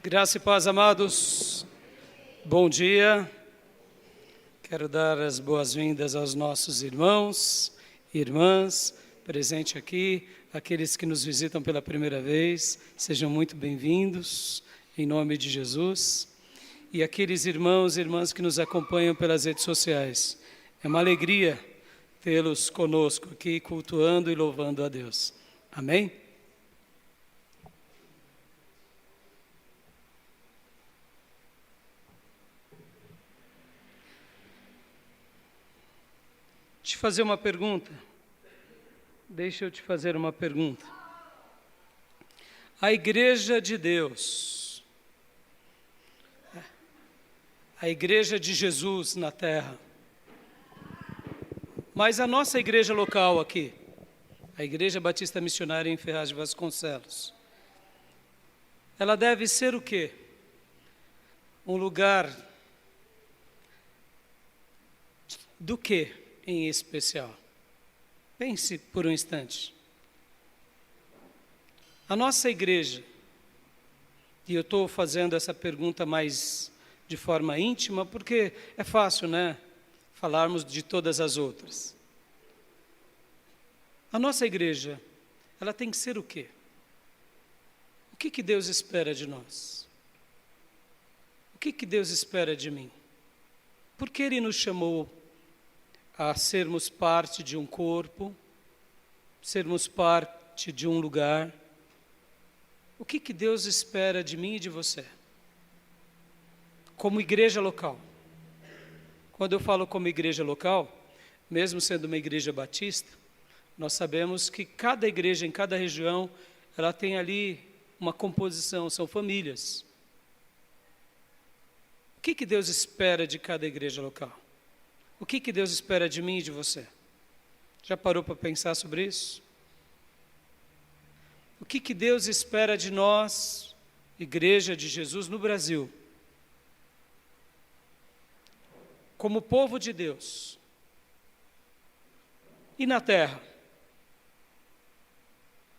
Graça e paz, amados. Bom dia. Quero dar as boas-vindas aos nossos irmãos e irmãs presentes aqui, aqueles que nos visitam pela primeira vez, sejam muito bem-vindos, em nome de Jesus. E aqueles irmãos e irmãs que nos acompanham pelas redes sociais. É uma alegria tê-los conosco aqui, cultuando e louvando a Deus. Amém? Te fazer uma pergunta. Deixa eu te fazer uma pergunta. A Igreja de Deus, a Igreja de Jesus na Terra, mas a nossa igreja local aqui, a Igreja Batista Missionária em Ferraz de Vasconcelos, ela deve ser o quê? Um lugar do quê? Em especial. Pense por um instante. A nossa igreja, e eu estou fazendo essa pergunta mais de forma íntima, porque é fácil, né, falarmos de todas as outras. A nossa igreja, ela tem que ser o quê? O que Deus espera de nós? O que Deus espera de mim? Por que Ele nos chamou a sermos parte de um corpo, sermos parte de um lugar? O que Deus espera de mim e de você? Como igreja local. Quando eu falo como igreja local, mesmo sendo uma igreja batista, nós sabemos que cada igreja em cada região, ela tem ali uma composição, são famílias. O que Deus espera de cada igreja local? O que Deus espera de mim e de você? Já parou para pensar sobre isso? O que Deus espera de nós, Igreja de Jesus no Brasil? Como povo de Deus. E na terra?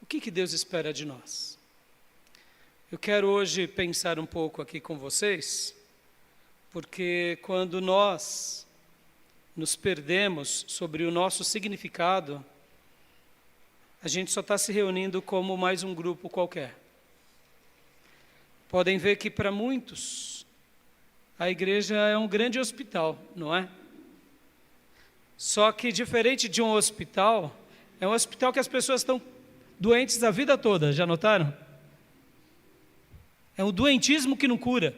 O que Deus espera de nós? Eu quero hoje pensar um pouco aqui com vocês, porque quando nós nos perdemos sobre o nosso significado, a gente só está se reunindo como mais um grupo qualquer. Podem ver que para muitos, a igreja é um grande hospital, não é? Só que diferente de um hospital, é um hospital que as pessoas estão doentes a vida toda, já notaram? É um doentismo que não cura.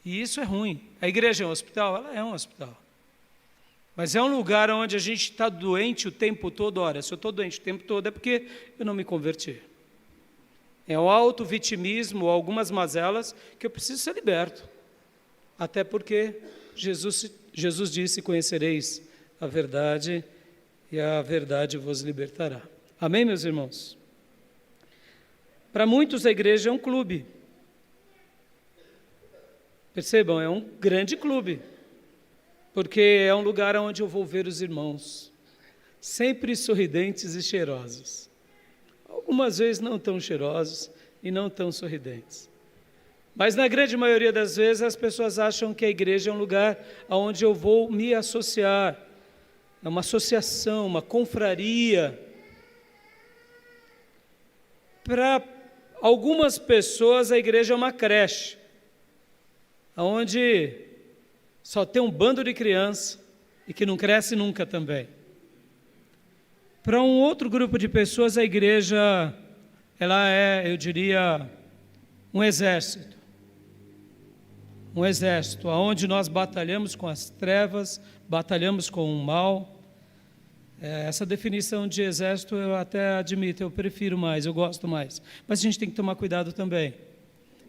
E isso é ruim. A igreja é um hospital? Ela é um hospital. Mas é um lugar onde a gente está doente o tempo todo. Ora, se eu estou doente o tempo todo é porque eu não me converti. É o auto-vitimismo, algumas mazelas que eu preciso ser liberto. Até porque Jesus disse: conhecereis a verdade e a verdade vos libertará. Amém, meus irmãos? Para muitos a igreja é um clube. Percebam, é um grande clube, porque é um lugar onde eu vou ver os irmãos, sempre sorridentes e cheirosos. Algumas vezes não tão cheirosos e não tão sorridentes. Mas na grande maioria das vezes as pessoas acham que a igreja é um lugar onde eu vou me associar. É uma associação, uma confraria. Para algumas pessoas a igreja é uma creche, onde só tem um bando de criança e que não cresce nunca também. Para um outro grupo de pessoas, a igreja, ela é, eu diria, um exército. Um exército, onde nós batalhamos com as trevas, batalhamos com o mal. Essa definição de exército eu até admito, eu prefiro mais, eu gosto mais. Mas a gente tem que tomar cuidado também,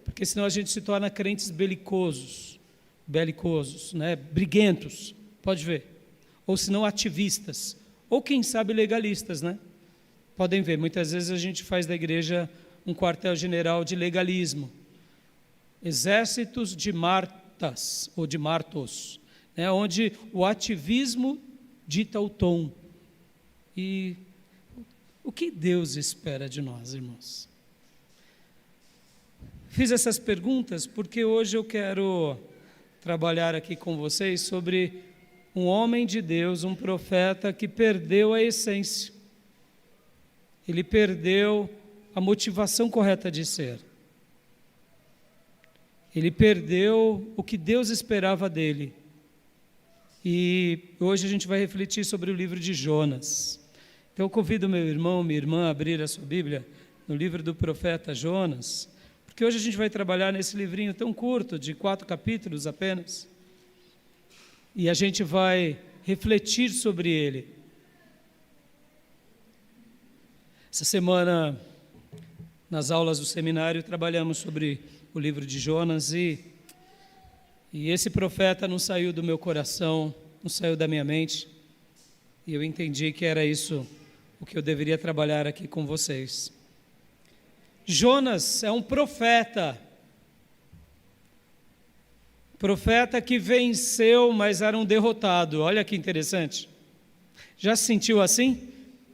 porque senão a gente se torna crentes belicosos, né? Briguentos, pode ver. Ou senão ativistas, ou quem sabe legalistas, né? Podem ver, muitas vezes a gente faz da igreja um quartel-general de legalismo. Exércitos de Martas, ou de Martos, né? Onde o ativismo dita o tom. E o que Deus espera de nós, irmãos? Fiz essas perguntas porque hoje eu quero trabalhar aqui com vocês sobre um homem de Deus, um profeta que perdeu a essência. Ele perdeu a motivação correta de ser. Ele perdeu o que Deus esperava dele. E hoje a gente vai refletir sobre o livro de Jonas. Então eu convido meu irmão, minha irmã a abrir a sua Bíblia no livro do profeta Jonas, porque hoje a gente vai trabalhar nesse livrinho tão curto, de 4 capítulos apenas, e a gente vai refletir sobre ele. Essa semana, nas aulas do seminário, trabalhamos sobre o livro de Jonas e esse profeta não saiu do meu coração, não saiu da minha mente, e eu entendi que era isso o que eu deveria trabalhar aqui com vocês. Jonas é um profeta que venceu, mas era um derrotado. Olha que interessante. Já se sentiu assim?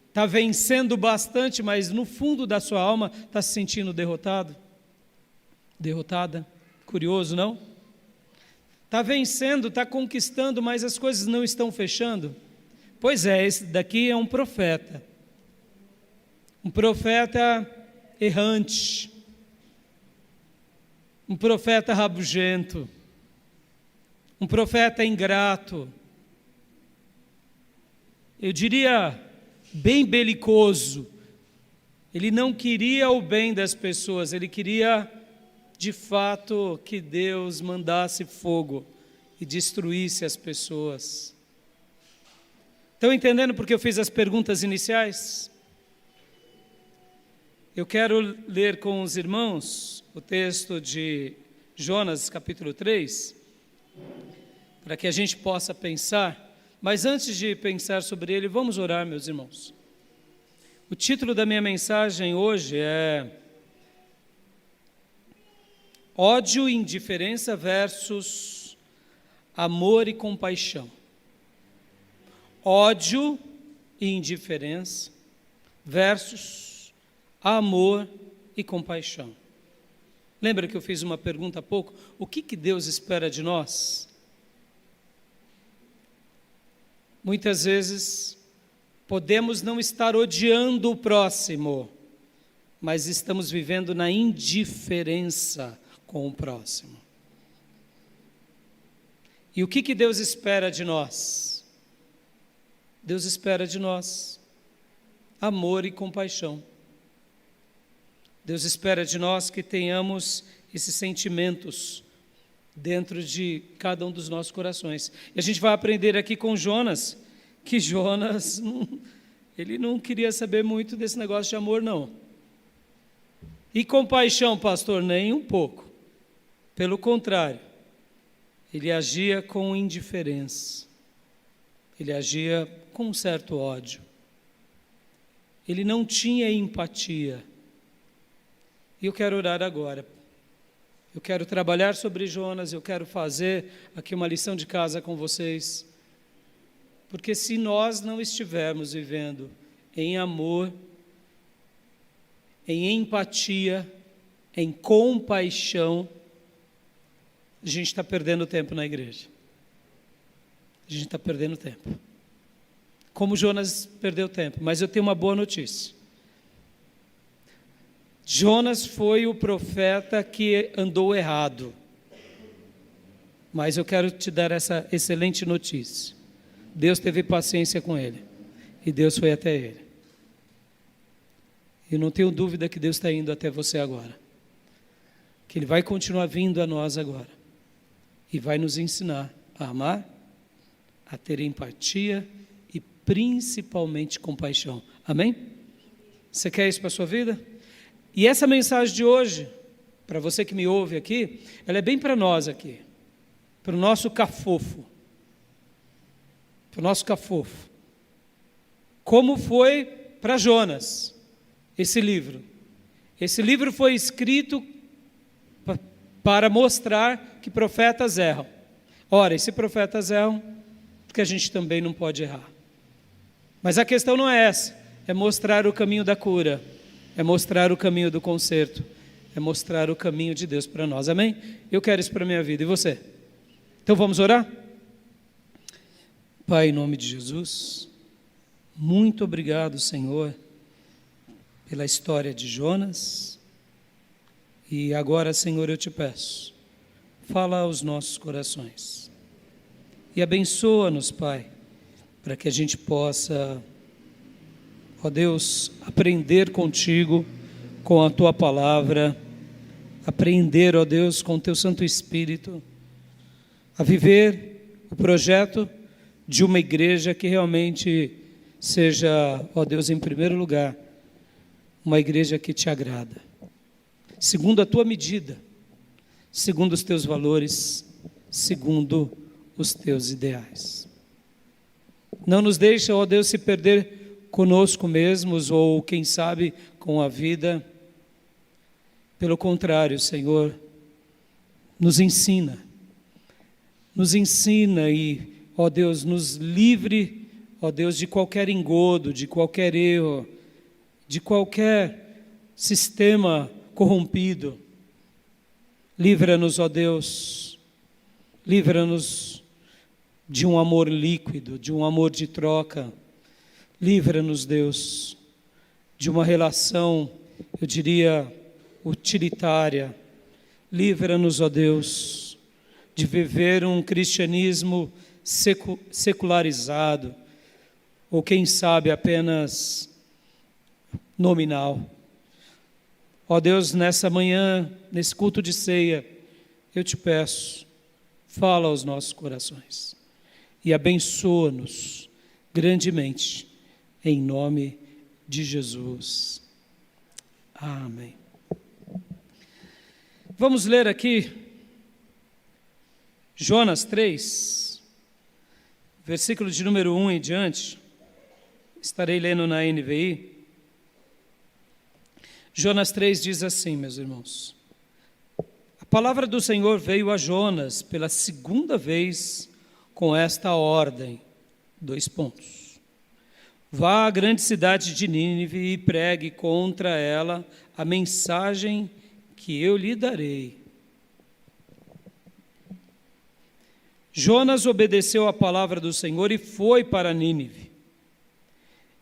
Está vencendo bastante, mas no fundo da sua alma está se sentindo derrotado? Derrotada? Curioso, não? Está vencendo, está conquistando, mas as coisas não estão fechando? Pois é, esse daqui é um profeta. Um profeta errante. Um profeta rabugento. Um profeta ingrato. Eu diria bem belicoso. Ele não queria o bem das pessoas, ele queria de fato que Deus mandasse fogo e destruísse as pessoas. Estão entendendo porque eu fiz as perguntas iniciais? Eu quero ler com os irmãos o texto de Jonas, capítulo 3, para que a gente possa pensar, mas antes de pensar sobre ele, vamos orar, meus irmãos. O título da minha mensagem hoje é Ódio e indiferença versus amor e compaixão. Ódio e indiferença versus amor e compaixão. Lembra que eu fiz uma pergunta há pouco? O que Deus espera de nós? Muitas vezes podemos não estar odiando o próximo, mas estamos vivendo na indiferença com o próximo. E o que Deus espera de nós? Deus espera de nós amor e compaixão. Deus espera de nós que tenhamos esses sentimentos dentro de cada um dos nossos corações. E a gente vai aprender aqui com Jonas, que Jonas, ele não queria saber muito desse negócio de amor, não. E compaixão, pastor? Nem um pouco. Pelo contrário, ele agia com indiferença. Ele agia com um certo ódio. Ele não tinha empatia. E eu quero orar agora. Eu quero trabalhar sobre Jonas, eu quero fazer aqui uma lição de casa com vocês. Porque se nós não estivermos vivendo em amor, em empatia, em compaixão, a gente está perdendo tempo na igreja. A gente está perdendo tempo. Como Jonas perdeu tempo, mas eu tenho uma boa notícia. Jonas foi o profeta que andou errado. Mas eu quero te dar essa excelente notícia. Deus teve paciência com ele. E Deus foi até ele. Eu não tenho dúvida que Deus está indo até você agora. Que Ele vai continuar vindo a nós agora. E vai nos ensinar a amar, a ter empatia e principalmente compaixão. Amém? Você quer isso para a sua vida? E essa mensagem de hoje, para você que me ouve aqui, ela é bem para nós aqui. Para o nosso cafofo. Para o nosso cafofo. Como foi para Jonas esse livro? Esse livro foi escrito para mostrar que profetas erram. Ora, esse profetas erram, porque a gente também não pode errar. Mas a questão não é essa, é mostrar o caminho da cura, é mostrar o caminho do conserto, é mostrar o caminho de Deus para nós, amém? Eu quero isso para a minha vida, e você? Então vamos orar? Pai, em nome de Jesus, muito obrigado, Senhor, pela história de Jonas, e agora, Senhor, eu te peço, fala aos nossos corações, e abençoa-nos, Pai, para que a gente possa, ó Deus, aprender contigo, com a Tua palavra, aprender, ó Deus, com o Teu Santo Espírito, a viver o projeto de uma igreja que realmente seja, ó Deus, em primeiro lugar, uma igreja que Te agrada, segundo a Tua medida, segundo os Teus valores, segundo os Teus ideais. Não nos deixa, ó Deus, se perder conosco mesmos ou, quem sabe, com a vida. Pelo contrário, Senhor, nos ensina e, ó Deus, nos livre, ó Deus, de qualquer engodo, de qualquer erro, de qualquer sistema corrompido. Livra-nos, ó Deus, livra-nos de um amor líquido, de um amor de troca. Livra-nos, Deus, de uma relação, eu diria, utilitária. Livra-nos, ó Deus, de viver um cristianismo secularizado, ou quem sabe apenas nominal. Ó Deus, nessa manhã, nesse culto de ceia, eu te peço, fala aos nossos corações e abençoa-nos grandemente, em nome de Jesus. Amém. Vamos ler aqui Jonas 3, versículo de número 1 em diante. Estarei lendo na NVI. Jonas 3 diz assim, meus irmãos: a palavra do Senhor veio a Jonas pela segunda vez com esta ordem, : vá à grande cidade de Nínive e pregue contra ela a mensagem que eu lhe darei. Jonas obedeceu à palavra do Senhor e foi para Nínive.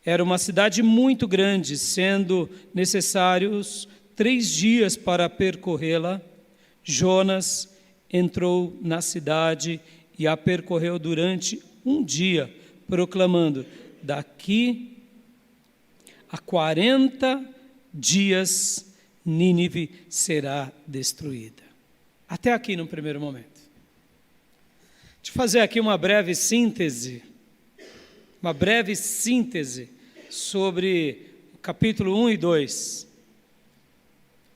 Era uma cidade muito grande, sendo necessários 3 dias para percorrê-la. Jonas entrou na cidade e a percorreu durante 1 dia, proclamando: daqui a 40 dias Nínive será destruída. Até aqui no primeiro momento. Deixa eu fazer aqui uma breve síntese sobre o capítulo 1 e 2.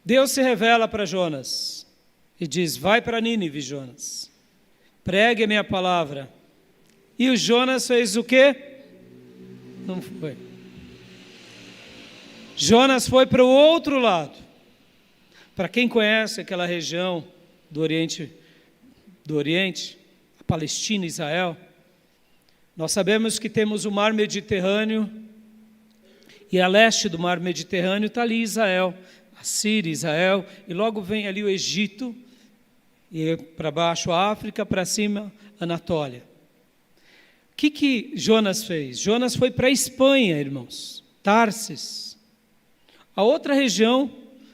Deus se revela para Jonas e diz: vai para Nínive, Jonas, pregue a minha palavra. E o Jonas fez o quê? Não foi. Jonas foi para o outro lado. Para quem conhece aquela região do Oriente, a Palestina, Israel, nós sabemos que temos o Mar Mediterrâneo, e a leste do Mar Mediterrâneo está ali Israel, a Síria, Israel, e logo vem ali o Egito, e para baixo a África, para cima a Anatólia. O que Jonas fez? Jonas foi para a Espanha, irmãos, Tarsis, a outra região,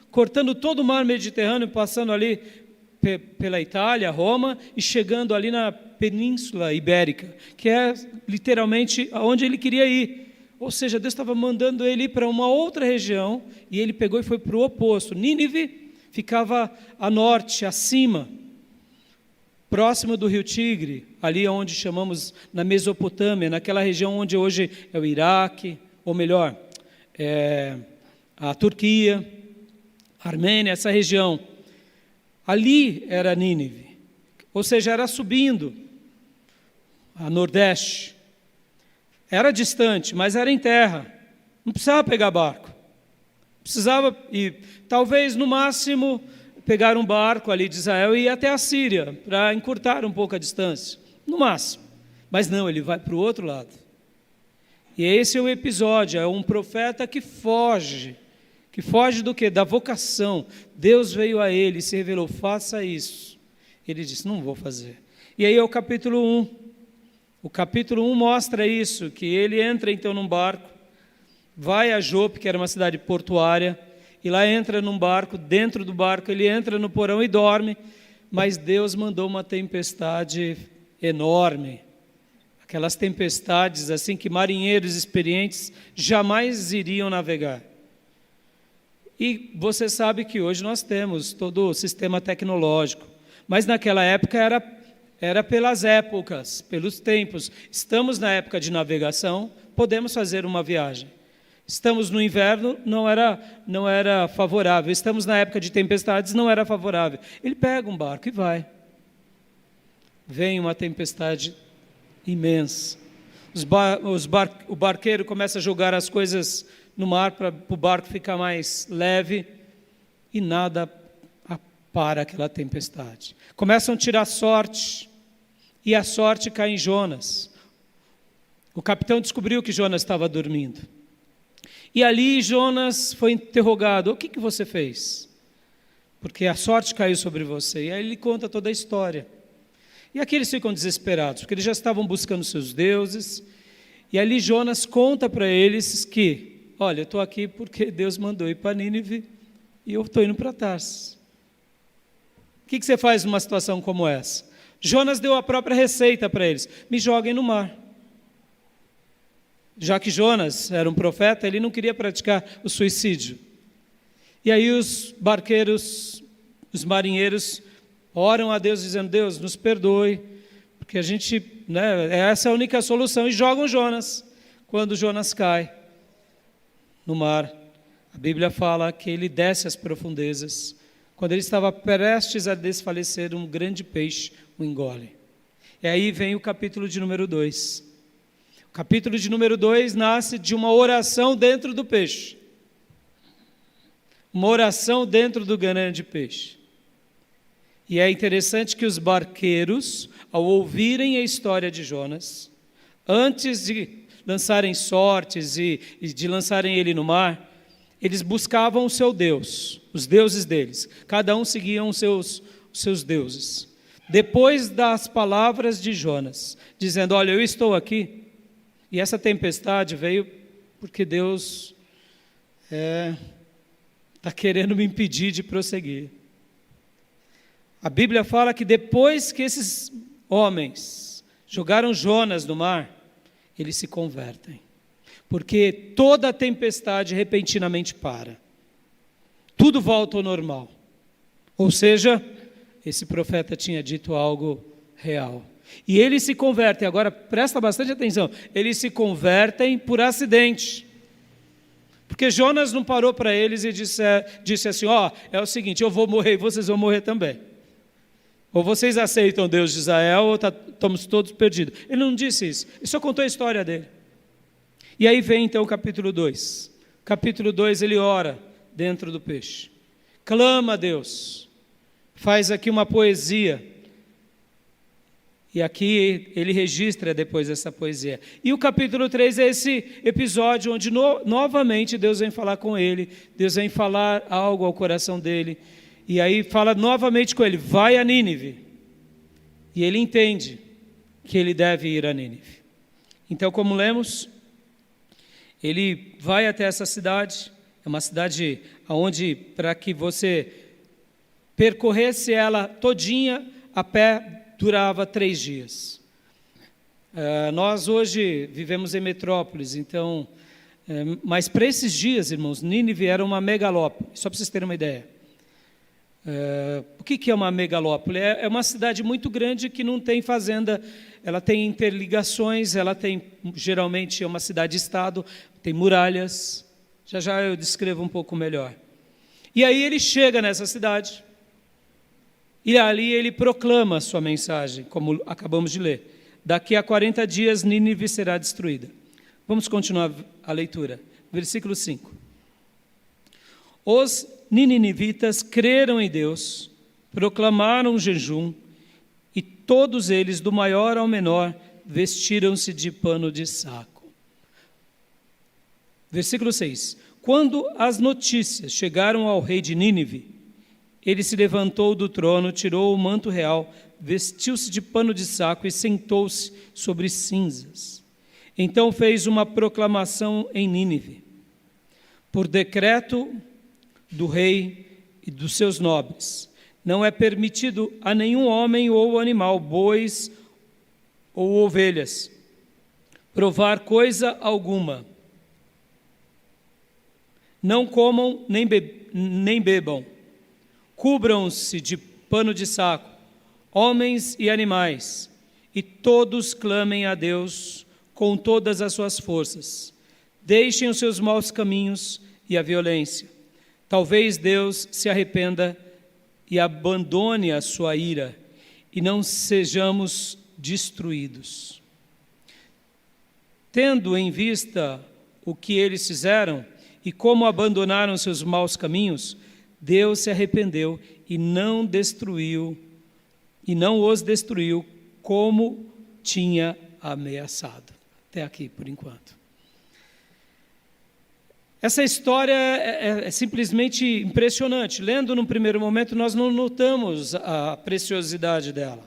cortando todo o Mar Mediterrâneo, passando ali pela Itália, Roma, e chegando ali na Península Ibérica, que é literalmente aonde ele queria ir. Ou seja, Deus estava mandando ele ir para uma outra região, e ele pegou e foi para o oposto. Nínive ficava a norte, acima, próximo do rio Tigre, ali onde chamamos na Mesopotâmia, naquela região onde hoje é o Iraque, ou melhor, a Turquia, a Armênia, essa região. Ali era Nínive, ou seja, era subindo a nordeste. Era distante, mas era em terra. Não precisava pegar barco. Precisava ir, talvez no máximo, pegar um barco ali de Israel e ir até a Síria, para encurtar um pouco a distância. No máximo. Mas não, ele vai para o outro lado. E esse é o episódio, é um profeta que foge que foge do quê? Da vocação. Deus veio a ele e se revelou, faça isso. Ele disse, não vou fazer. E aí é o capítulo 1. O capítulo 1 mostra isso, que ele entra então num barco, vai a Jope, que era uma cidade portuária, e lá entra num barco, dentro do barco ele entra no porão e dorme, mas Deus mandou uma tempestade enorme. Aquelas tempestades assim que marinheiros experientes jamais iriam navegar. E você sabe que hoje nós temos todo o sistema tecnológico, mas naquela época era pelas épocas, pelos tempos. Estamos na época de navegação, podemos fazer uma viagem. Estamos no inverno, não era favorável. Estamos na época de tempestades, não era favorável. Ele pega um barco e vai. Vem uma tempestade imensa. O barqueiro começa a jogar as coisas no mar para o barco ficar mais leve e nada para aquela tempestade. Começam a tirar sorte e a sorte cai em Jonas. O capitão descobriu que Jonas estava dormindo. E ali Jonas foi interrogado, o que você fez? Porque a sorte caiu sobre você. E aí ele conta toda a história. E aqui eles ficam desesperados, porque eles já estavam buscando seus deuses. E ali Jonas conta para eles que, olha, eu estou aqui porque Deus mandou ir para Nínive e eu estou indo para Tarsis. O que você faz numa situação como essa? Jonas deu a própria receita para eles, me joguem no mar. Já que Jonas era um profeta, ele não queria praticar o suicídio. E aí os barqueiros, os marinheiros, oram a Deus dizendo, Deus, nos perdoe, porque a gente, essa é a única solução, e jogam Jonas. Quando Jonas cai no mar, a Bíblia fala que ele desce às profundezas. Quando ele estava prestes a desfalecer, um grande peixe o engole. E aí vem o capítulo de número 2. O capítulo de número 2 nasce de uma oração dentro do peixe. Uma oração dentro do grande peixe. E é interessante que os barqueiros, ao ouvirem a história de Jonas, antes de lançarem sortes e de lançarem ele no mar, eles buscavam o seu Deus, os deuses deles. Cada um seguia os seus deuses. Depois das palavras de Jonas, dizendo, olha, eu estou aqui, e essa tempestade veio porque Deus está querendo me impedir de prosseguir. A Bíblia fala que depois que esses homens jogaram Jonas no mar, eles se convertem. Porque toda a tempestade repentinamente para. Tudo volta ao normal. Ou seja, esse profeta tinha dito algo real. E eles se convertem, agora presta bastante atenção, eles se convertem por acidente. Porque Jonas não parou para eles e disse assim, é o seguinte, eu vou morrer e vocês vão morrer também. Ou vocês aceitam Deus de Israel ou estamos todos perdidos. Ele não disse isso, ele só contou a história dele. E aí vem então o capítulo 2. Capítulo 2 ele ora dentro do peixe. Clama a Deus. Faz aqui uma poesia. E aqui ele registra depois essa poesia. E o capítulo 3 é esse episódio onde novamente Deus vem falar com ele. Deus vem falar algo ao coração dele. E aí fala novamente com ele, vai a Nínive. E ele entende que ele deve ir a Nínive. Então, como lemos, ele vai até essa cidade. É uma cidade onde, para que você percorresse ela todinha a pé, durava 3 dias. Nós hoje vivemos em metrópoles, então, mas para esses dias, irmãos, Nínive era uma megalópole, só para vocês terem uma ideia. O que é uma megalópole? É uma cidade muito grande que não tem fazenda, ela tem interligações, ela tem, geralmente, é uma cidade-estado, tem muralhas, já eu descrevo um pouco melhor. E aí ele chega nessa cidade, e ali ele proclama a sua mensagem, como acabamos de ler. Daqui a 40 dias Nínive será destruída. Vamos continuar a leitura. Versículo 5. Os ninivitas creram em Deus, proclamaram jejum, e todos eles, do maior ao menor, vestiram-se de pano de saco. Versículo 6. Quando as notícias chegaram ao rei de Nínive, ele se levantou do trono, tirou o manto real, vestiu-se de pano de saco e sentou-se sobre cinzas. Então fez uma proclamação em Nínive, por decreto do rei e dos seus nobres: não é permitido a nenhum homem ou animal, bois ou ovelhas, provar coisa alguma. Não comam nem bebam. Cubram-se de pano de saco, homens e animais, e todos clamem a Deus com todas as suas forças. Deixem os seus maus caminhos e a violência. Talvez Deus se arrependa e abandone a sua ira, e não sejamos destruídos. Tendo em vista o que eles fizeram e como abandonaram seus maus caminhos, Deus se arrependeu e não os destruiu como tinha ameaçado. Até aqui, por enquanto. Essa história é simplesmente impressionante. Lendo num primeiro momento, nós não notamos a preciosidade dela.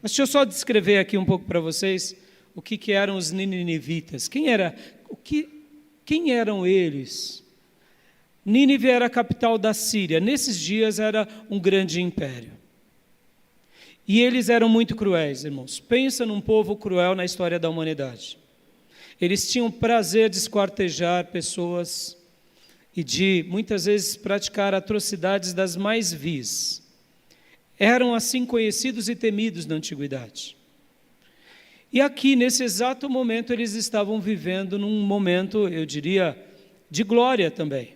Mas deixa eu só descrever aqui um pouco para vocês o que eram os ninivitas. Quem eram eles? Nínive era a capital da Síria. Nesses dias era um grande império. E eles eram muito cruéis, irmãos. Pensa num povo cruel na história da humanidade. Eles tinham prazer de esquartejar pessoas e de, muitas vezes, praticar atrocidades das mais vis. Eram assim conhecidos e temidos na antiguidade. E aqui, nesse exato momento, eles estavam vivendo num momento, eu diria, de glória também.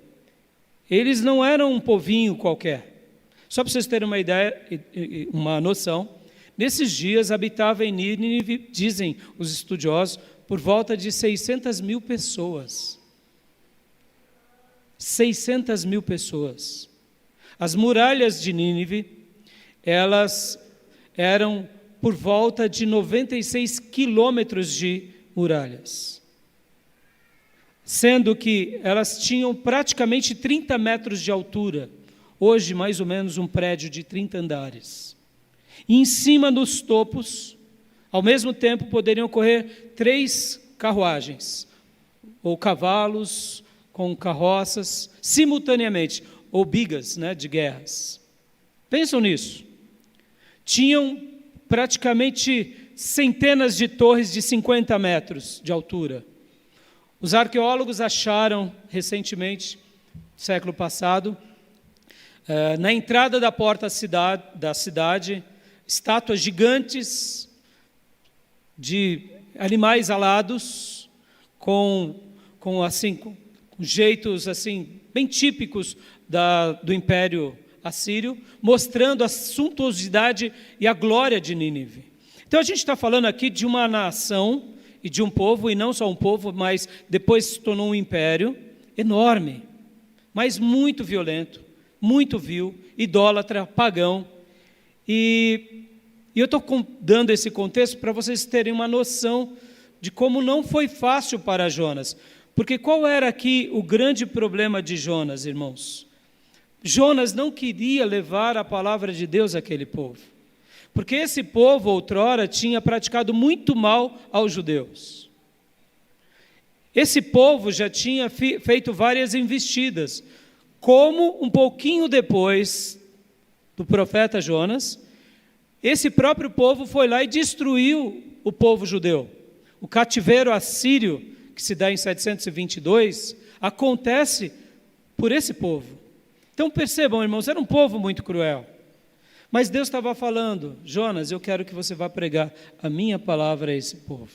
Eles não eram um povinho qualquer. Só para vocês terem uma ideia, uma noção, nesses dias habitava em Nínive, dizem os estudiosos, por volta de 600 mil pessoas. 600 mil pessoas. As muralhas de Nínive, elas eram por volta de 96 quilômetros de muralhas, sendo que elas tinham praticamente 30 metros de altura, hoje mais ou menos um prédio de 30 andares. E em cima dos topos, ao mesmo tempo, poderiam correr 3 carruagens, ou cavalos com carroças, simultaneamente, ou bigas, de guerras. Pensam nisso. Tinham praticamente centenas de torres de 50 metros de altura. Os arqueólogos acharam, recentemente, século passado, na entrada da porta da cidade, estátuas gigantes de animais alados, com jeitos assim, bem típicos do Império Assírio, mostrando a suntuosidade e a glória de Nínive. Então a gente está falando aqui de uma nação e de um povo, e não só um povo, mas depois se tornou um império enorme, mas muito violento, muito vil, idólatra, pagão. E eu estou dando esse contexto para vocês terem uma noção de como não foi fácil para Jonas. Porque qual era aqui o grande problema de Jonas, irmãos? Jonas não queria levar a palavra de Deus àquele povo. Porque esse povo, outrora, tinha praticado muito mal aos judeus. Esse povo já tinha feito várias investidas. Como um pouquinho depois do profeta Jonas, esse próprio povo foi lá e destruiu o povo judeu. O cativeiro assírio, que se dá em 722, acontece por esse povo. Então percebam, irmãos, era um povo muito cruel. Mas Deus estava falando: Jonas, eu quero que você vá pregar a minha palavra a esse povo.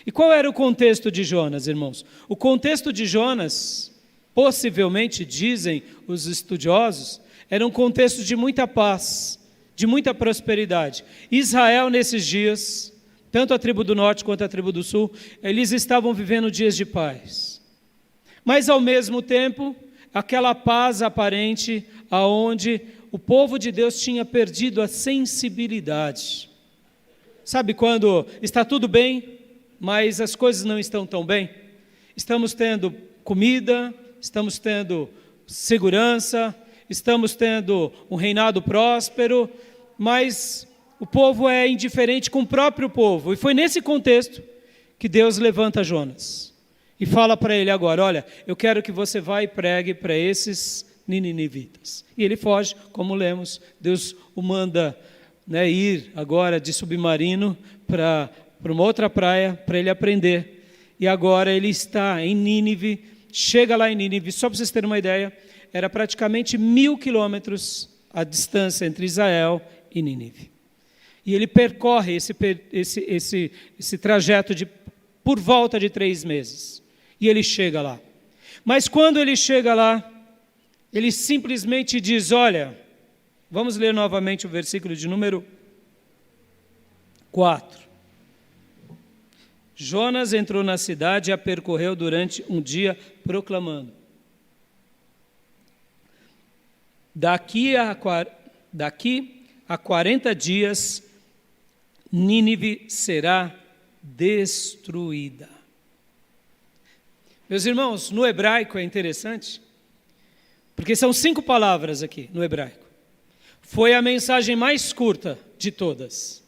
E qual era o contexto de Jonas, irmãos? O contexto de Jonas, possivelmente, dizem os estudiosos, era um contexto de muita paz, de muita prosperidade. Israel, nesses dias, tanto a tribo do norte quanto a tribo do sul, eles estavam vivendo dias de paz. Mas, ao mesmo tempo, aquela paz aparente, aonde o povo de Deus tinha perdido a sensibilidade. Sabe quando está tudo bem, mas as coisas não estão tão bem? Estamos tendo comida, estamos tendo segurança, estamos tendo um reinado próspero, mas o povo é indiferente com o próprio povo. E foi nesse contexto que Deus levanta Jonas e fala para ele agora: olha, eu quero que você vá e pregue para esses ninivitas. E ele foge, como lemos. Deus o manda, ir agora de submarino para uma outra praia para ele aprender. E agora ele está em Nínive, chega lá em Nínive. Só para vocês terem uma ideia, era praticamente 1.000 quilômetros a distância entre Israel e Nínive. E ele percorre esse trajeto por volta de 3 meses. E ele chega lá. Mas quando ele chega lá, ele simplesmente diz: olha, vamos ler novamente o versículo de número 4. Jonas entrou na cidade e a percorreu durante um dia, proclamando: daqui a 40 dias, Nínive será destruída. Meus irmãos, no hebraico é interessante, porque são 5 palavras aqui no hebraico. Foi a mensagem mais curta de todas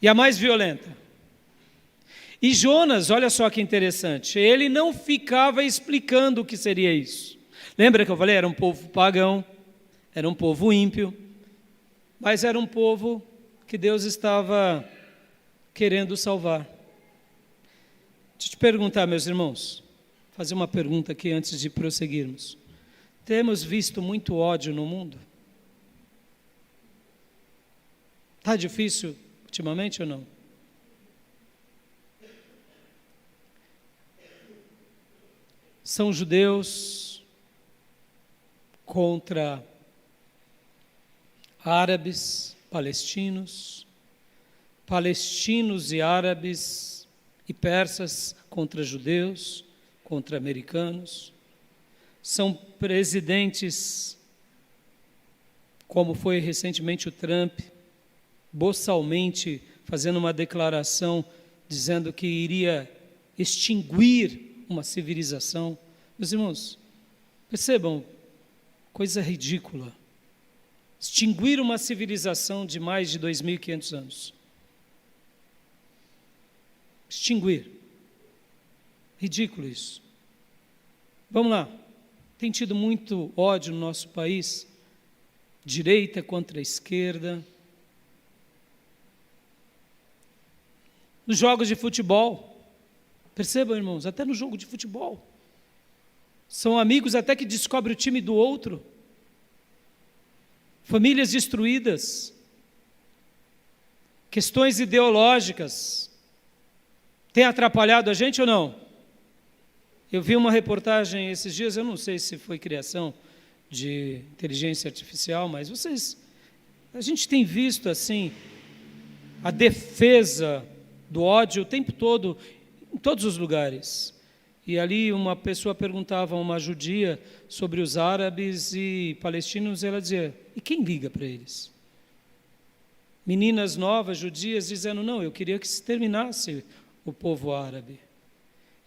e a mais violenta. E Jonas, olha só que interessante, ele não ficava explicando o que seria isso. Lembra que eu falei? Era um povo pagão, era um povo ímpio, mas era um povo que Deus estava querendo salvar. Deixa eu te perguntar, meus irmãos, fazer uma pergunta aqui antes de prosseguirmos. Temos visto muito ódio no mundo? Está difícil ultimamente ou não? São judeus contra árabes, palestinos e árabes e persas contra judeus, contra americanos. São presidentes, como foi recentemente o Trump, boçalmente fazendo uma declaração dizendo que iria extinguir uma civilização. Meus irmãos, percebam, coisa ridícula. Extinguir uma civilização de mais de 2.500 anos. Extinguir. Ridículo isso. Vamos lá. Tem tido muito ódio no nosso país, direita contra a esquerda. Nos jogos de futebol, percebam, irmãos, até no jogo de futebol, são amigos até que descobrem o time do outro, famílias destruídas, questões ideológicas, tem atrapalhado a gente ou não? Eu vi uma reportagem esses dias, eu não sei se foi criação de inteligência artificial, mas a gente tem visto assim, a defesa do ódio o tempo todo, em todos os lugares. E ali uma pessoa perguntava a uma judia sobre os árabes e palestinos, e ela dizia: e quem liga para eles? Meninas novas, judias, dizendo: não, eu queria que se terminasse o povo árabe.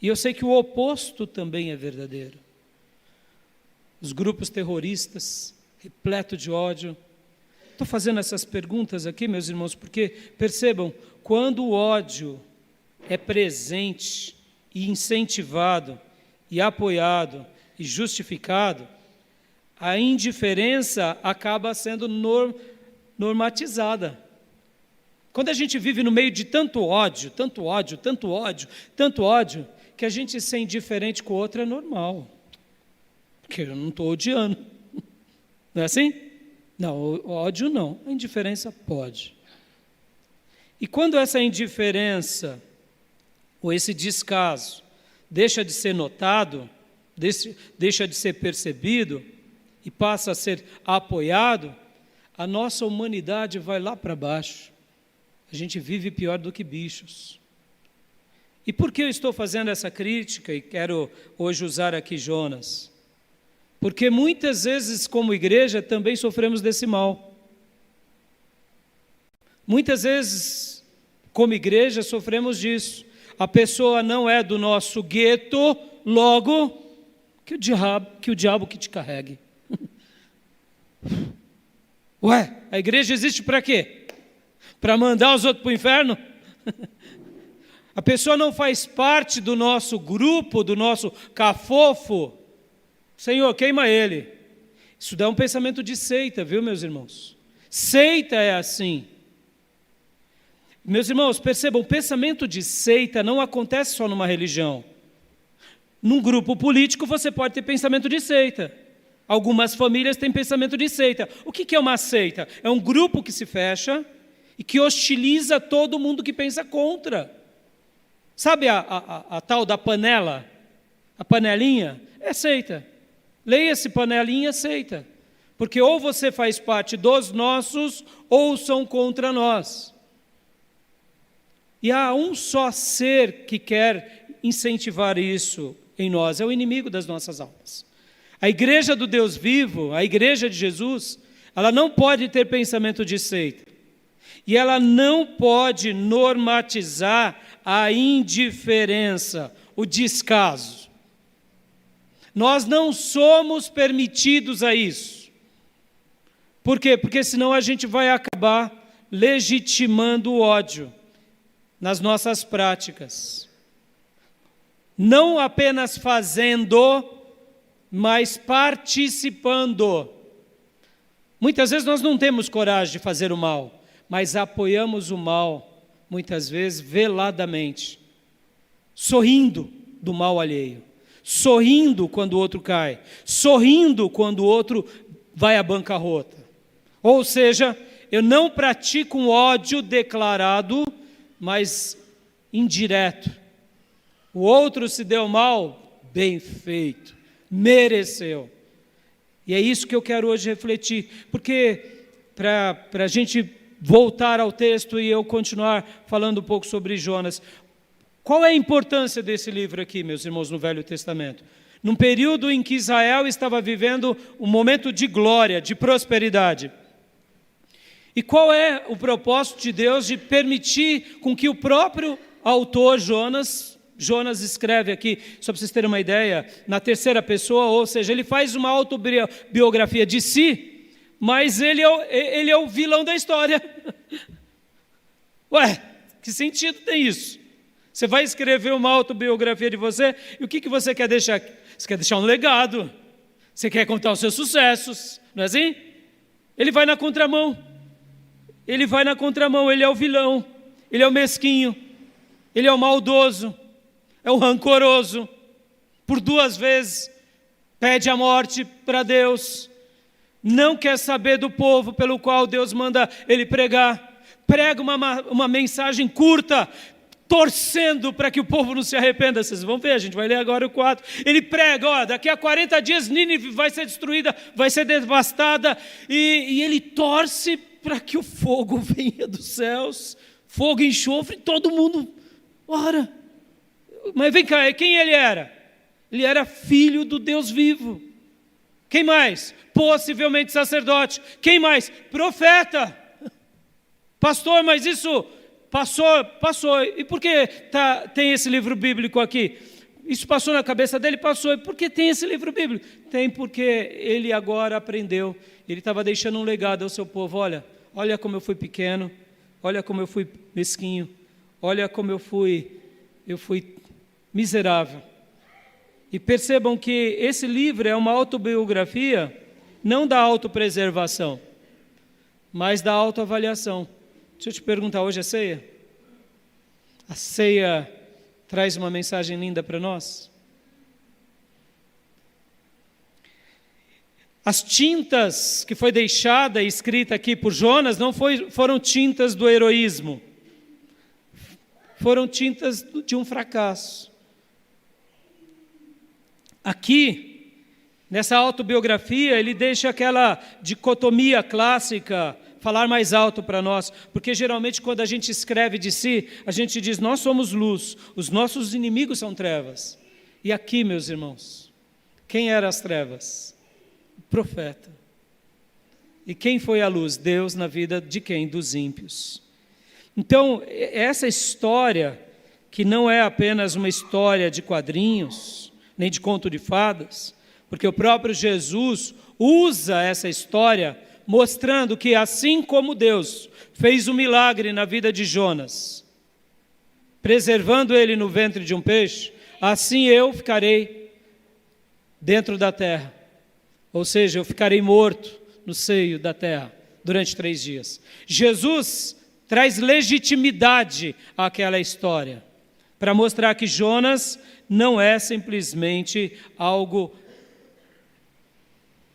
E eu sei que o oposto também é verdadeiro. Os grupos terroristas, repleto de ódio. Estou fazendo essas perguntas aqui, meus irmãos, porque, percebam, quando o ódio é presente e incentivado, e apoiado, e justificado, a indiferença acaba sendo normatizada. Quando a gente vive no meio de tanto ódio, que a gente ser indiferente com o outro é normal. Porque eu não estou odiando. Não é assim? Não, o ódio não, a indiferença pode. E quando essa indiferença ou esse descaso deixa de ser notado, deixa de ser percebido e passa a ser apoiado, a nossa humanidade vai lá para baixo. A gente vive pior do que bichos. E por que eu estou fazendo essa crítica e quero hoje usar aqui Jonas? Porque muitas vezes, como igreja, também sofremos desse mal. Muitas vezes, como igreja, sofremos disso. A pessoa não é do nosso gueto, logo Que o diabo que te carregue. Ué, a igreja existe para quê? Para mandar os outros para o inferno? A pessoa não faz parte do nosso grupo, do nosso cafofo. Senhor, queima ele. Isso dá um pensamento de seita, viu, meus irmãos? Seita é assim. Meus irmãos, percebam, o pensamento de seita não acontece só numa religião. Num grupo político você pode ter pensamento de seita. Algumas famílias têm pensamento de seita. O que é uma seita? É um grupo que se fecha e que hostiliza todo mundo que pensa contra. Sabe a tal da panela? A panelinha? É seita. Leia-se panelinha, seita. Porque ou você faz parte dos nossos, ou são contra nós. E há um só ser que quer incentivar isso em nós, é o inimigo das nossas almas. A igreja do Deus vivo, a igreja de Jesus, ela não pode ter pensamento de seita. E ela não pode normatizar a indiferença, o descaso. Nós não somos permitidos a isso. Por quê? Porque senão a gente vai acabar legitimando o ódio nas nossas práticas. Não apenas fazendo, mas participando. Muitas vezes nós não temos coragem de fazer o mal, mas apoiamos o mal, muitas vezes veladamente, sorrindo do mal alheio, sorrindo quando o outro cai, sorrindo quando o outro vai à bancarrota. Ou seja, eu não pratico um ódio declarado, mas indireto. O outro se deu mal, bem feito, mereceu. E é isso que eu quero hoje refletir, porque para a gente voltar ao texto e eu continuar falando um pouco sobre Jonas, qual é a importância desse livro aqui, meus irmãos, no Velho Testamento? Num período em que Israel estava vivendo um momento de glória, de prosperidade. E qual é o propósito de Deus de permitir com que o próprio autor Jonas escreve aqui, só para vocês terem uma ideia, na terceira pessoa, ou seja, ele faz uma autobiografia de si, mas ele é o vilão da história. Ué, que sentido tem isso? Você vai escrever uma autobiografia de você, e o que você quer deixar? Você quer deixar um legado, você quer contar os seus sucessos, não é assim? Ele vai na contramão, ele é o vilão, ele é o mesquinho, ele é o maldoso, é o rancoroso, por 2 vezes pede a morte para Deus, não quer saber do povo pelo qual Deus manda ele pregar, prega uma mensagem curta, torcendo para que o povo não se arrependa. Vocês vão ver, a gente vai ler agora o 4. Ele prega, daqui a 40 dias Nínive vai ser destruída, vai ser devastada, e ele torce para que o fogo venha dos céus, fogo e enxofre, todo mundo ora. Mas vem cá, quem ele era? Ele era filho do Deus vivo. Quem mais? Possivelmente sacerdote. Quem mais? Profeta. Pastor, mas isso passou. E por que tem esse livro bíblico aqui? Isso passou na cabeça dele? Passou. E por que tem esse livro bíblico? Tem porque ele agora aprendeu. Ele estava deixando um legado ao seu povo. Olha como eu fui pequeno. Olha como eu fui mesquinho. Olha como eu fui miserável. E percebam que esse livro é uma autobiografia, não da autopreservação, mas da autoavaliação. Deixa eu te perguntar, hoje é ceia? A ceia traz uma mensagem linda para nós? As tintas que foi deixada e escrita aqui por Jonas não foram tintas do heroísmo, foram tintas de um fracasso. Aqui, nessa autobiografia, ele deixa aquela dicotomia clássica, falar mais alto para nós, porque geralmente quando a gente escreve de si, a gente diz, nós somos luz, os nossos inimigos são trevas. E aqui, meus irmãos, quem eram as trevas? O profeta. E quem foi a luz? Deus na vida de quem? Dos ímpios. Então, essa história, que não é apenas uma história de quadrinhos, nem de conto de fadas, Porque o próprio Jesus usa essa história mostrando que assim como Deus fez um milagre na vida de Jonas, preservando ele no ventre de um peixe, assim eu ficarei dentro da terra. Ou seja, eu ficarei morto no seio da terra durante 3 dias. Jesus traz legitimidade àquela história, para mostrar que Jonas não é simplesmente algo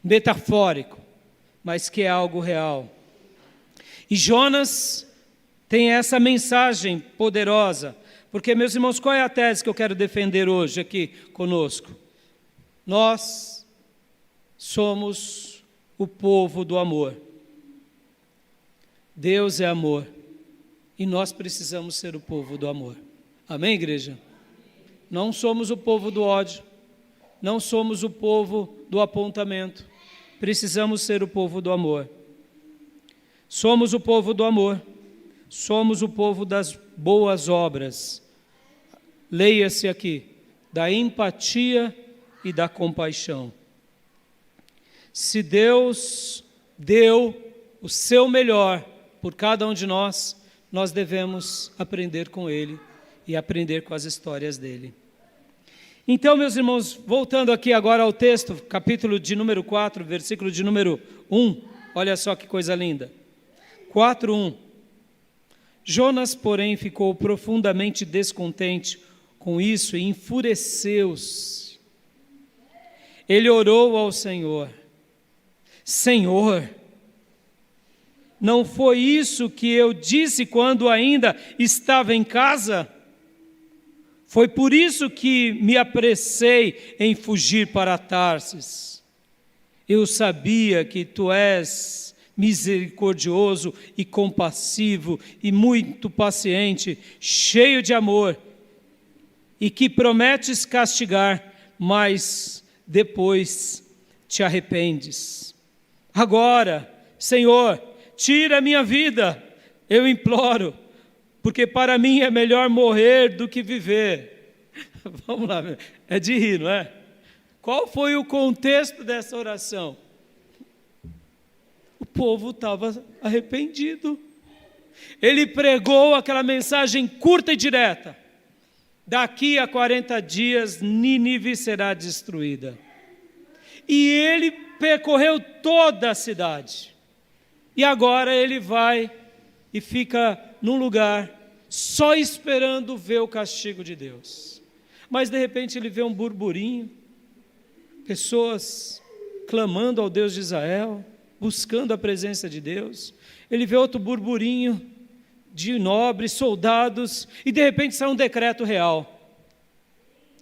metafórico, mas que é algo real. E Jonas tem essa mensagem poderosa, porque, meus irmãos, qual é a tese que eu quero defender hoje aqui conosco? Nós somos o povo do amor. Deus é amor, e nós precisamos ser o povo do amor. Amém, igreja? Não somos o povo do ódio, não somos o povo do apontamento. Precisamos ser o povo do amor. Somos o povo do amor. Somos o povo das boas obras. Leia-se aqui, da empatia e da compaixão. Se Deus deu o seu melhor por cada um de nós, nós devemos aprender com Ele e aprender com as histórias dele. Então, meus irmãos, voltando aqui agora ao texto, capítulo de número 4, versículo de número 1, olha só que coisa linda. 4:1. Jonas, porém, ficou profundamente descontente com isso e enfureceu-se. Ele orou ao Senhor: Senhor, não foi isso que eu disse quando ainda estava em casa? Foi por isso que me apressei em fugir para Tarsis. Eu sabia que tu és misericordioso e compassivo e muito paciente, cheio de amor, e que prometes castigar, mas depois te arrependes. Agora, Senhor, tira a minha vida, eu imploro, porque para mim é melhor morrer do que viver. Vamos lá, é de rir, não é? Qual foi o contexto dessa oração? O povo estava arrependido. Ele pregou aquela mensagem curta e direta: daqui a 40 dias Nínive será destruída. E ele percorreu toda a cidade. E agora ele vai e fica num lugar só esperando ver o castigo de Deus. Mas de repente ele vê um burburinho, pessoas clamando ao Deus de Israel, buscando a presença de Deus. Ele vê outro burburinho de nobres, soldados, e de repente sai um decreto real.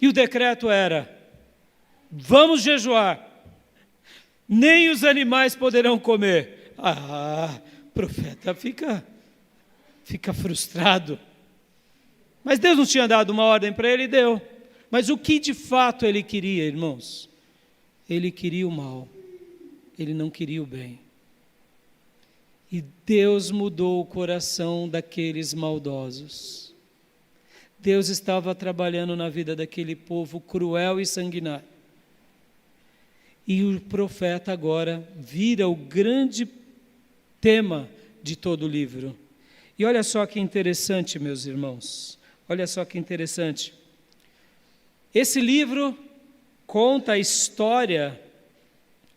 E o decreto era: vamos jejuar, nem os animais poderão comer. O profeta fica frustrado. Mas Deus não tinha dado uma ordem para ele? Deu. Mas o que de fato ele queria, irmãos? Ele queria o mal, ele não queria o bem. E Deus mudou o coração daqueles maldosos. Deus estava trabalhando na vida daquele povo cruel e sanguinário. E o profeta agora vira o grande tema de todo o livro. E olha só que interessante, meus irmãos, olha só que interessante. Esse livro conta a história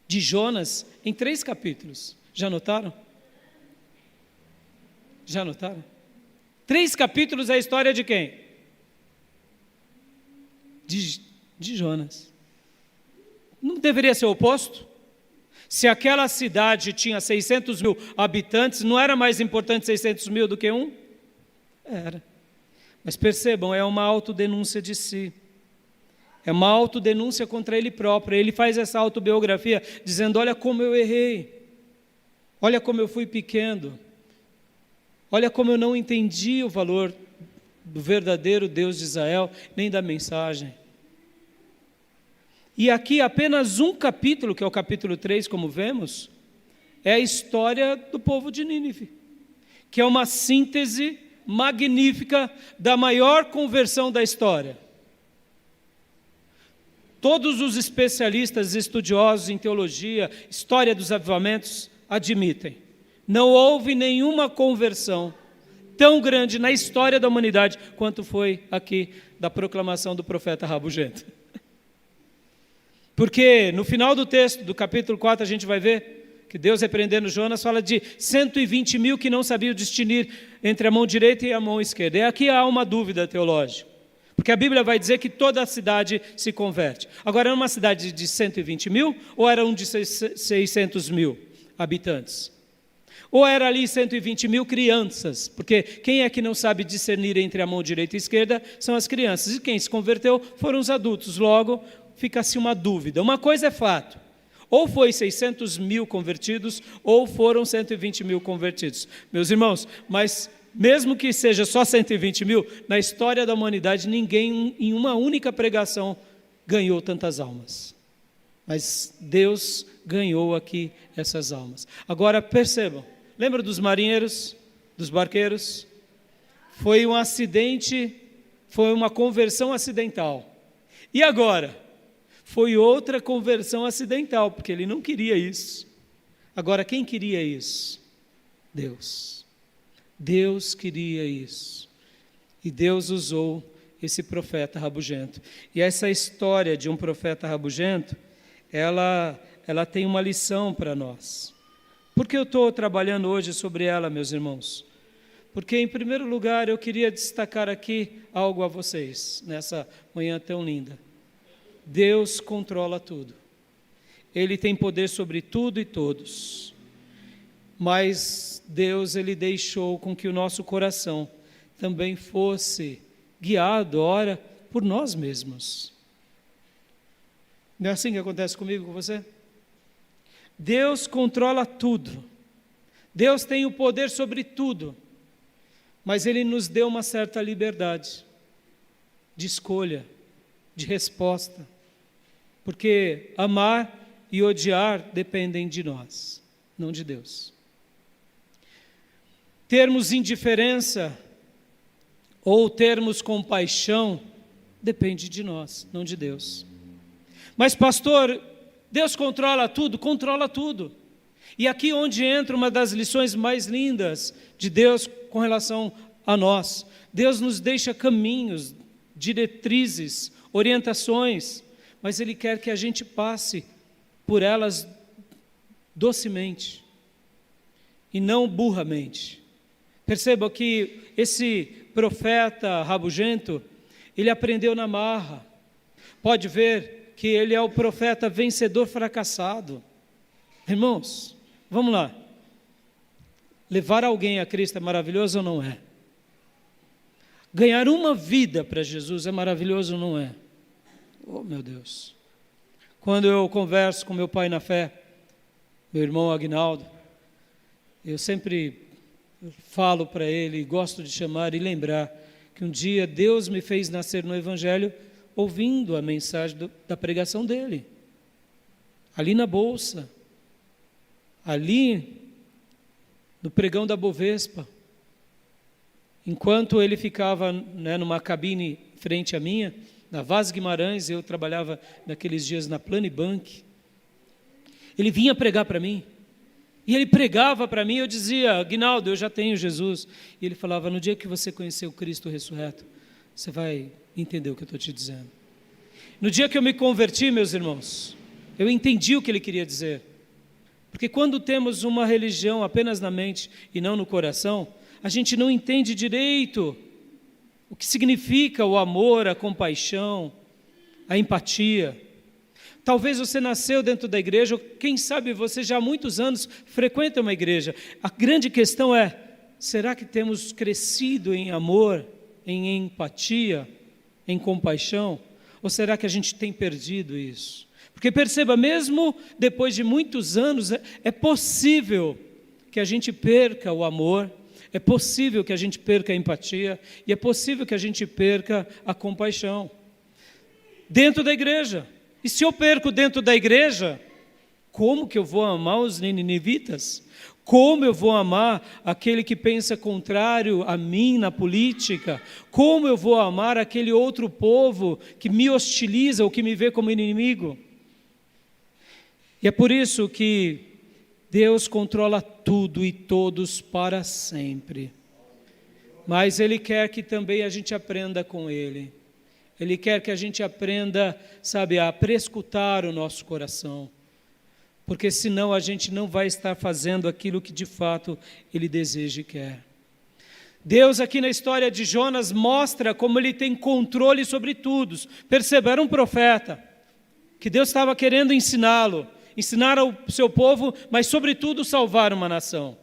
de Jonas em 3 capítulos. Já notaram? Já notaram? 3 capítulos é a história de quem? De Jonas. Não deveria ser o oposto? Se aquela cidade tinha 600 mil habitantes, não era mais importante 600 mil do que um? Era. Mas percebam, é uma autodenúncia de si. É uma autodenúncia contra ele próprio. Ele faz essa autobiografia dizendo: olha como eu errei, olha como eu fui pequeno, olha como eu não entendi o valor do verdadeiro Deus de Israel, nem da mensagem. E aqui apenas um capítulo, que é o capítulo 3, como vemos, é a história do povo de Nínive, que é uma síntese magnífica da maior conversão da história. Todos os especialistas estudiosos em teologia, história dos avivamentos, admitem. Não houve nenhuma conversão tão grande na história da humanidade quanto foi aqui da proclamação do profeta rabugento. Porque no final do texto, do capítulo 4, a gente vai ver que Deus, repreendendo Jonas, fala de 120 mil que não sabiam distinguir entre a mão direita e a mão esquerda. E aqui há uma dúvida teológica, porque a Bíblia vai dizer que toda a cidade se converte. Agora, era uma cidade de 120 mil ou era um de 600 mil habitantes? Ou era ali 120 mil crianças? Porque quem é que não sabe discernir entre a mão direita e esquerda são as crianças. E quem se converteu foram os adultos. Logo, fica-se uma dúvida. Uma coisa é fato. Ou foi 600 mil convertidos, ou foram 120 mil convertidos. Meus irmãos, mas mesmo que seja só 120 mil, na história da humanidade, ninguém em uma única pregação ganhou tantas almas. Mas Deus ganhou aqui essas almas. Agora percebam, lembra dos marinheiros, dos barqueiros? Foi um acidente, foi uma conversão acidental. E agora? Foi outra conversão acidental, porque ele não queria isso. Agora, quem queria isso? Deus. Deus queria isso. E Deus usou esse profeta rabugento. E essa história de um profeta rabugento, ela tem uma lição para nós. Por que eu estou trabalhando hoje sobre ela, meus irmãos? Porque, em primeiro lugar, eu queria destacar aqui algo a vocês, nessa manhã tão linda. Deus controla tudo. Ele tem poder sobre tudo e todos. Mas Deus, Ele deixou com que o nosso coração também fosse guiado, ora, por nós mesmos. Não é assim que acontece comigo, com você? Deus controla tudo. Deus tem o poder sobre tudo. Mas Ele nos deu uma certa liberdade de escolha, de resposta. Porque amar e odiar dependem de nós, não de Deus. Termos indiferença ou termos compaixão depende de nós, não de Deus. Mas, pastor, Deus controla tudo? Controla tudo. E aqui onde entra uma das lições mais lindas de Deus com relação a nós. Deus nos deixa caminhos, diretrizes, orientações, mas Ele quer que a gente passe por elas docemente e não burramente. Perceba que esse profeta rabugento, ele aprendeu na marra. Pode ver que ele é o profeta vencedor fracassado. Irmãos, vamos lá. Levar alguém a Cristo é maravilhoso ou não é? Ganhar uma vida para Jesus é maravilhoso ou não é? Oh, meu Deus. Quando eu converso com meu pai na fé, meu irmão Aguinaldo, eu sempre falo para ele, gosto de chamar e lembrar que um dia Deus me fez nascer no Evangelho ouvindo a mensagem da pregação dele. Ali na Bolsa, ali no pregão da Bovespa, enquanto ele ficava numa cabine frente à minha, na Vaz Guimarães, eu trabalhava naqueles dias na Planibank, ele vinha pregar para mim, e ele pregava para mim, eu dizia, Aguinaldo, eu já tenho Jesus, e ele falava, no dia que você conhecer o Cristo ressurreto, você vai entender o que eu estou te dizendo. No dia que eu me converti, meus irmãos, eu entendi o que ele queria dizer, porque quando temos uma religião apenas na mente e não no coração, a gente não entende direito o que significa o amor, a compaixão, a empatia. Talvez você nasceu dentro da igreja, ou quem sabe você já há muitos anos frequenta uma igreja. A grande questão é, será que temos crescido em amor, em empatia, em compaixão? Ou será que a gente tem perdido isso? Porque perceba, mesmo depois de muitos anos, é possível que a gente perca o amor, é possível que a gente perca a empatia, e é possível que a gente perca a compaixão. Dentro da igreja. E se eu perco dentro da igreja, Como que eu vou amar os ninivitas? Como eu vou amar aquele que pensa contrário a mim na política? Como eu vou amar aquele outro povo que me hostiliza ou que me vê como inimigo? E é por isso que Deus controla tudo e todos para sempre. Mas Ele quer que também a gente aprenda com Ele. Ele quer que a gente aprenda, sabe, a prescutar o nosso coração. Porque senão a gente não vai estar fazendo aquilo que de fato Ele deseja e quer. Deus aqui na história de Jonas mostra como Ele tem controle sobre tudo. Perceba, era um profeta, que Deus estava querendo ensiná-lo, ensinar ao seu povo, mas sobretudo salvar uma nação.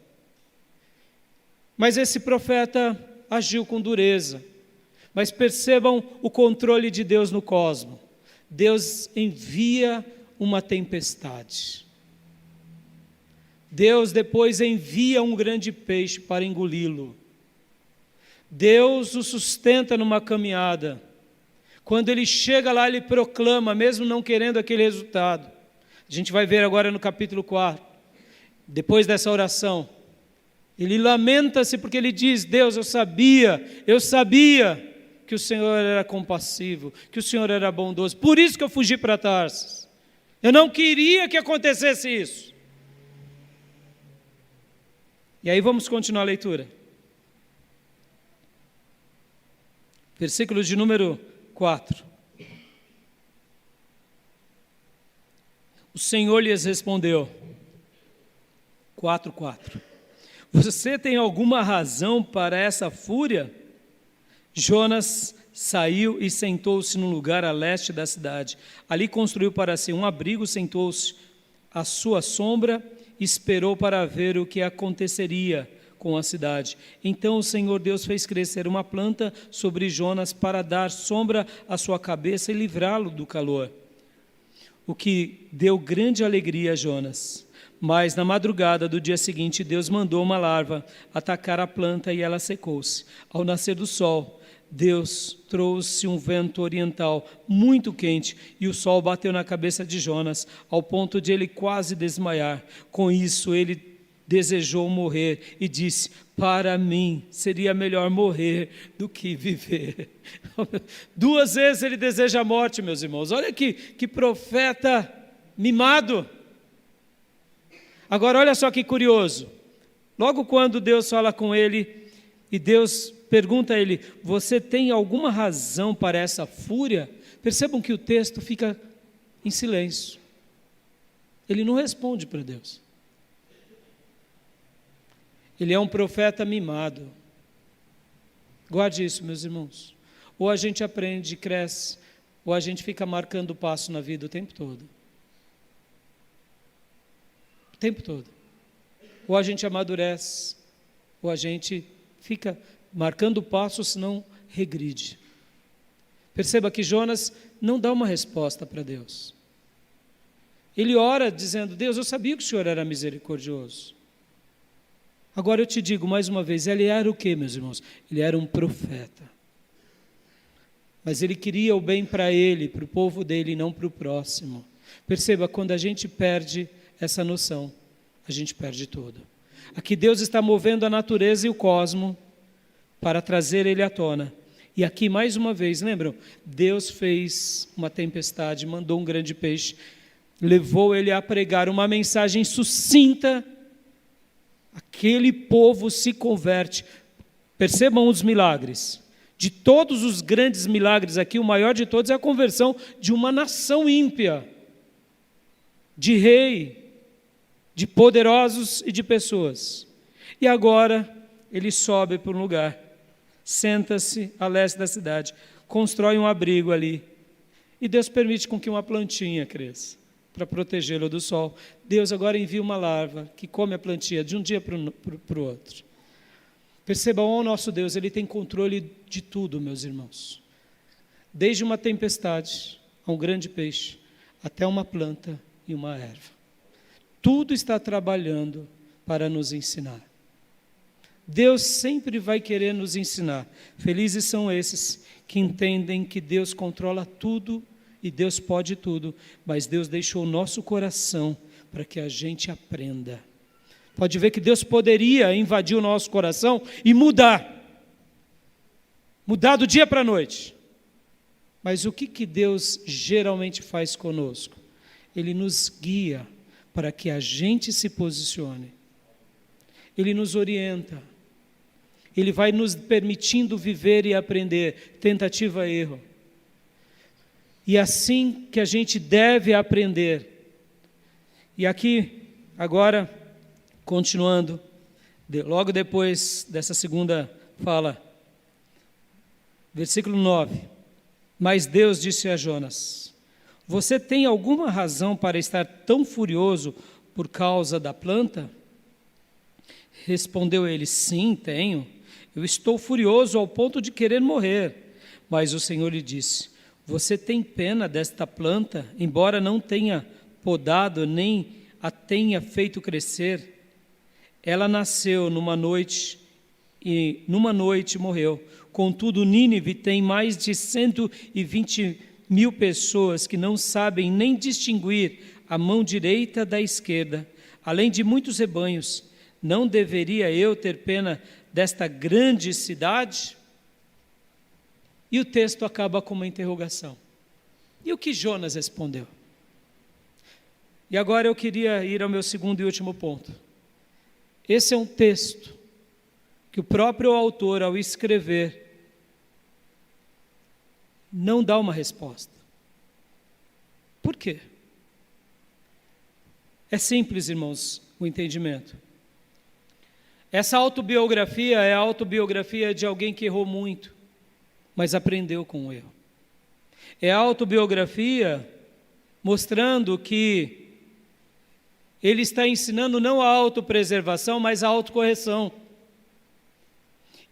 Mas esse profeta agiu com dureza. Mas percebam o controle de Deus no cosmos. Deus envia uma tempestade. Deus depois envia um grande peixe para engoli-lo. Deus o sustenta numa caminhada. Quando ele chega lá, ele proclama, mesmo não querendo aquele resultado. A gente vai ver agora no capítulo 4, depois dessa oração. Ele lamenta-se porque ele diz: Deus, eu sabia que o Senhor era compassivo, que o Senhor era bondoso. Por isso que eu fugi para Tarsis. Eu não queria que acontecesse isso. E aí vamos continuar a leitura. Versículo de número 4. O Senhor lhes respondeu, 4:4. Você tem alguma razão para essa fúria? Jonas saiu e sentou-se num lugar a leste da cidade. Ali construiu para si um abrigo, sentou-se à sua sombra e esperou para ver o que aconteceria com a cidade. Então o Senhor Deus fez crescer uma planta sobre Jonas para dar sombra à sua cabeça e livrá-lo do calor, o que deu grande alegria a Jonas. Mas na madrugada do dia seguinte, Deus mandou uma larva atacar a planta e ela secou-se. Ao nascer do sol, Deus trouxe um vento oriental muito quente e o sol bateu na cabeça de Jonas, ao ponto de ele quase desmaiar. Com isso, ele desejou morrer e disse: para mim seria melhor morrer do que viver. 2 vezes ele deseja a morte, meus irmãos. Olha que profeta mimado. Agora olha só que curioso. Logo quando Deus fala com ele e Deus pergunta a ele: você tem alguma razão para essa fúria? Percebam que o texto fica em silêncio. Ele não responde para Deus. Ele é um profeta mimado. Guarde isso, meus irmãos. Ou a gente aprende e cresce, ou a gente fica marcando passo na vida o tempo todo. O tempo todo. Ou a gente amadurece, ou a gente fica marcando passo, senão regride. Perceba que Jonas não dá uma resposta para Deus. Ele ora dizendo: Deus, eu sabia que o Senhor era misericordioso. Agora eu te digo mais uma vez, ele era o quê, meus irmãos? Ele era um profeta. Mas ele queria o bem para ele, para o povo dele, e não para o próximo. Perceba, quando a gente perde essa noção, a gente perde tudo. Aqui Deus está movendo a natureza e o cosmos para trazer ele à tona. E aqui, mais uma vez, lembram? Deus fez uma tempestade, mandou um grande peixe, levou ele a pregar uma mensagem sucinta. Aquele povo se converte. Percebam os milagres. De todos os grandes milagres aqui, o maior de todos é a conversão de uma nação ímpia, de rei, de poderosos e de pessoas. E agora ele sobe para um lugar, senta-se a leste da cidade, constrói um abrigo ali, e Deus permite com que uma plantinha cresça, para protegê-lo do sol. Deus agora envia uma larva que come a plantinha de um dia para o outro. Percebam, o nosso Deus, Ele tem controle de tudo, meus irmãos. Desde uma tempestade, a um grande peixe, até uma planta e uma erva. Tudo está trabalhando para nos ensinar. Deus sempre vai querer nos ensinar. Felizes são esses que entendem que Deus controla tudo e Deus pode tudo, mas Deus deixou o nosso coração para que a gente aprenda. Pode ver que Deus poderia invadir o nosso coração e mudar do dia para a noite. Mas o que Deus geralmente faz conosco? Ele nos guia para que a gente se posicione. Ele nos orienta. Ele vai nos permitindo viver e aprender, tentativa e erro. E assim que a gente deve aprender. E aqui, agora, continuando, logo depois dessa segunda fala, versículo 9. Mas Deus disse a Jonas: você tem alguma razão para estar tão furioso por causa da planta? Respondeu ele: sim, tenho. Eu estou furioso ao ponto de querer morrer. Mas o Senhor lhe disse: você tem pena desta planta, embora não tenha podado nem a tenha feito crescer? Ela nasceu numa noite e numa noite morreu. Contudo, Nínive tem mais de 120.000 pessoas que não sabem nem distinguir a mão direita da esquerda, além de muitos rebanhos. Não deveria eu ter pena desta grande cidade? E o texto acaba com uma interrogação. E o que Jonas respondeu? E agora eu queria ir ao meu segundo e último ponto. Esse é um texto que o próprio autor, ao escrever, não dá uma resposta. Por quê? É simples, irmãos, o entendimento. Essa autobiografia é a autobiografia de alguém que errou muito, mas aprendeu com o erro. É a autobiografia mostrando que ele está ensinando não a autopreservação, mas a autocorreção.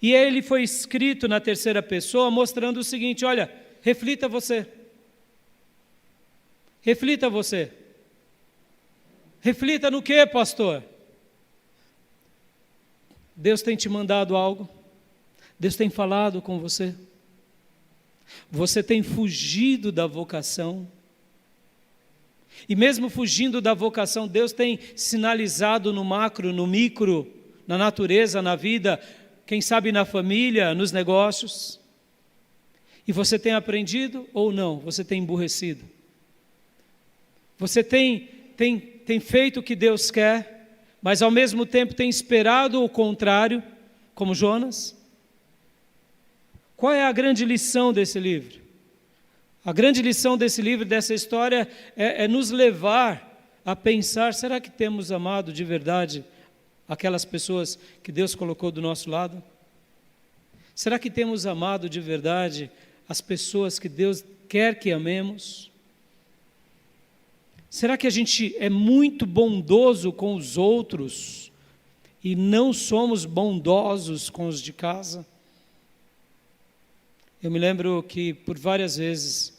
E ele foi escrito na terceira pessoa, mostrando o seguinte: olha, reflita você. Reflita você. Reflita no quê, pastor? Deus tem te mandado algo? Deus tem falado com você? Você tem fugido da vocação? E mesmo fugindo da vocação, Deus tem sinalizado no macro, no micro, na natureza, na vida, quem sabe na família, nos negócios. E você tem aprendido ou não? Você tem emburrecido? Você tem feito o que Deus quer, mas ao mesmo tempo tem esperado o contrário, como Jonas? Qual é a grande lição desse livro? A grande lição desse livro, dessa história, é nos levar a pensar: será que temos amado de verdade aquelas pessoas que Deus colocou do nosso lado? Será que temos amado de verdade as pessoas que Deus quer que amemos? Será que a gente é muito bondoso com os outros e não somos bondosos com os de casa? Eu me lembro que por várias vezes